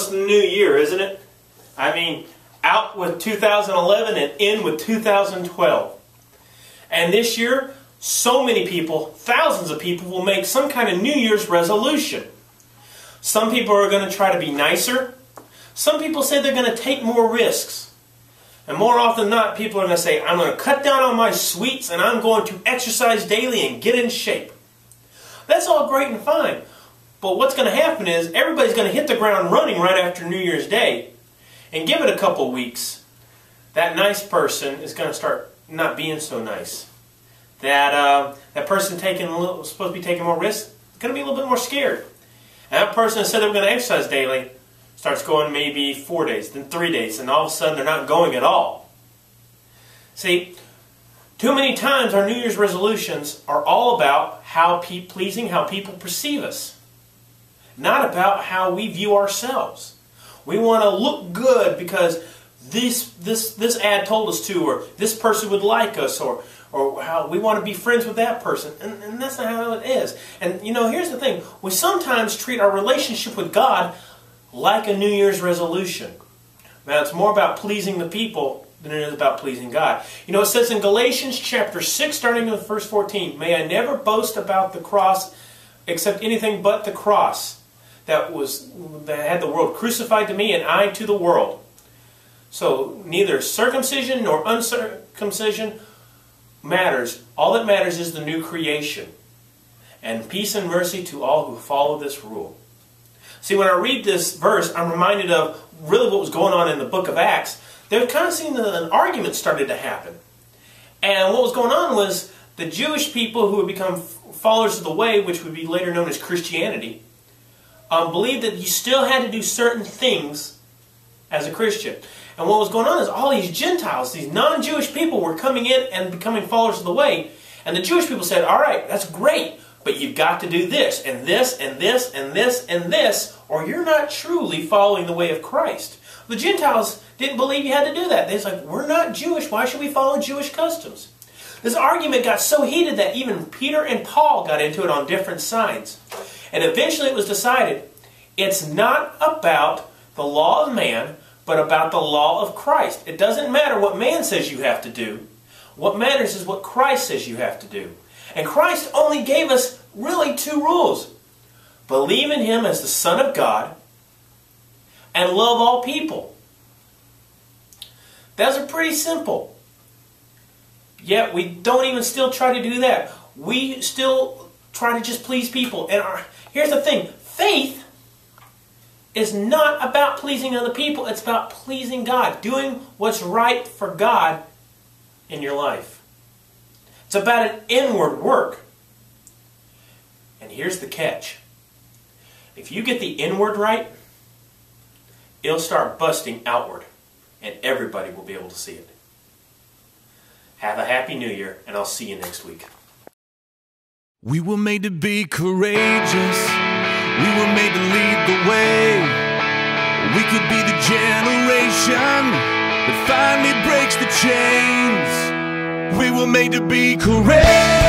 almost a new year, isn't it? I mean, out with 2011 and in with 2012. And this year, so many people, thousands of people, will make some kind of New Year's resolution. Some people are going to try to be nicer. Some people say they're going to take more risks. And more often than not, people are going to say, I'm going to cut down on my sweets and I'm going to exercise daily and get in shape. That's all great and fine. But what's going to happen is everybody's going to hit the ground running right after New Year's Day. And give it a couple weeks, that nice person is going to start not being so nice. That person supposed to be taking more risks is going to be a little bit more scared. And that person that said they were going to exercise daily starts going maybe 4 days, then 3 days, and all of a sudden they're not going at all. See, too many times our New Year's resolutions are all about pleasing how people perceive us, not about how we view ourselves. We want to look good because this ad told us to, or this person would like us, or how we want to be friends with that person. And that's not how it is. And you know, here's the thing. We sometimes treat our relationship with God like a New Year's resolution. Now, it's more about pleasing the people than it is about pleasing God. You know, it says in Galatians chapter 6, starting with verse 14, "May I never boast about the cross except anything but the cross that had the world crucified to me and I to the world. So neither circumcision nor uncircumcision matters. All that matters is the new creation. And peace and mercy to all who follow this rule." See, when I read this verse, I'm reminded of really what was going on in the book of Acts. There kind of seemed that an argument started to happen. And what was going on was the Jewish people who had become followers of the way, which would be later known as Christianity, believed that you still had to do certain things as a Christian. And what was going on is all these Gentiles, these non-Jewish people, were coming in and becoming followers of the way. And the Jewish people said, all right, that's great, but you've got to do this, and this, and this, and this, and this, or you're not truly following the way of Christ. The Gentiles didn't believe you had to do that. They was like, we're not Jewish, why should we follow Jewish customs? This argument got so heated that even Peter and Paul got into it on different sides. And eventually it was decided, it's not about the law of man, but about the law of Christ. It doesn't matter what man says you have to do. What matters is what Christ says you have to do. And Christ only gave us really 2 rules. Believe in Him as the Son of God and love all people. Those are pretty simple. Yet we don't even still try to do that. We still try to just please people. And here's the thing. Faith is not about pleasing other people. It's about pleasing God. Doing what's right for God in your life. It's about an inward work. And here's the catch. If you get the inward right, it'll start busting outward. And everybody will be able to see it. Have a happy New Year, and I'll see you next week. We were made to be courageous. We were made to lead the way. We could be the generation that finally breaks the chains. We were made to be courageous.